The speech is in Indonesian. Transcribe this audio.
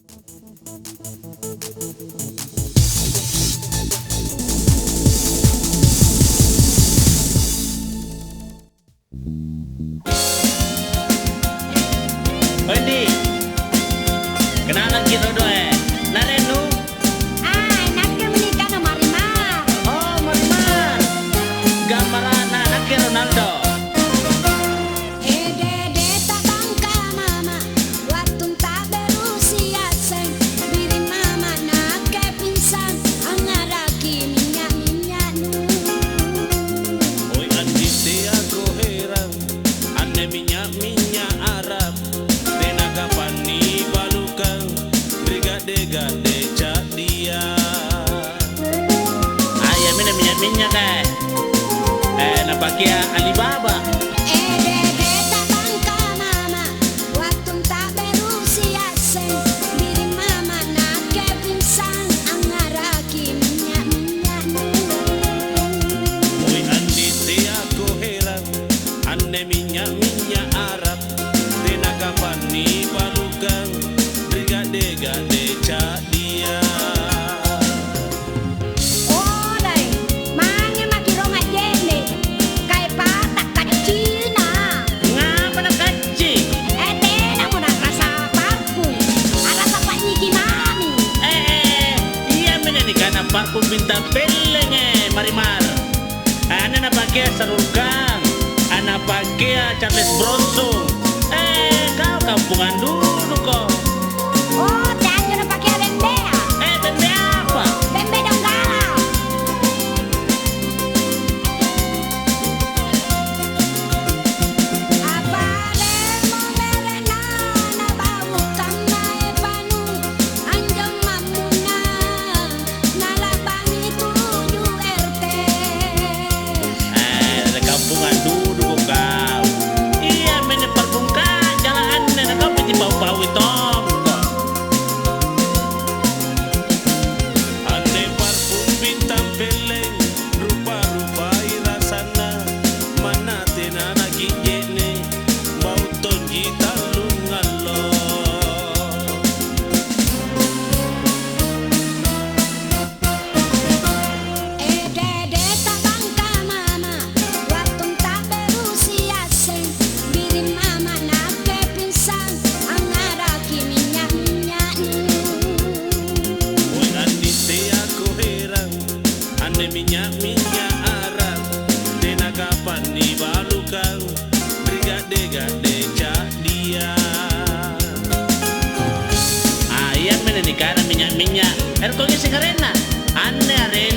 Wendy, kenalan kita doe. Narenu. Anaknya menikah sama Marimar. Oh, Marimar. Gambaran anaknya Ronaldo. Dede tak bangka mama, waktu tak berusia sen, biri mama nak kepinsang, angaraki minyak nu. Oi andi te aku heran, ane minyak Arab, tenaga pani balukan, brigade cak dia. Ayam ini minyak napakia Alibaba. Dede tak bangka mama, waktu tak berusia sen, biri mama nak kepinsang, angaraki minyak nu. Oi andi te aku heran, ane minyak Arab, tenaga pani balukan, brigade cak dia. Oh dai, mange makirong ajene, kay patak kacina. Ngapa nak kacing? Tena mo na rasa parfum, arasa pa mami. Iya menyanyikan parfum bintang peleng Marimar. Ana na pakai Sarulkan, ana pakai Charles Bronson. Kau kampungan dulu kok. Oh, tanyo na pakai bembea, Bende apa? bembe donggala. Apare mo merena na bau kama panu, anjong mamuna, nalabangi 7 RT. Ada kampungan dulu kau. Iya menye parfum kan jalan na kau pergi bau-bau itu. Ane parfum bintang peleng, rupa-rupa irasana, mana tena lagi jene, bau tonji talung alo. Dede tak bangka mama, waktu tak berusia sen, biri mama nak kepinsang, angaraki minyak nu. Oi andi te aku heran, ane minyak Arab, tenaga pani balukan, brigade cak dia. Ayam menikah minyak. Erkonya sekarena, ane arena.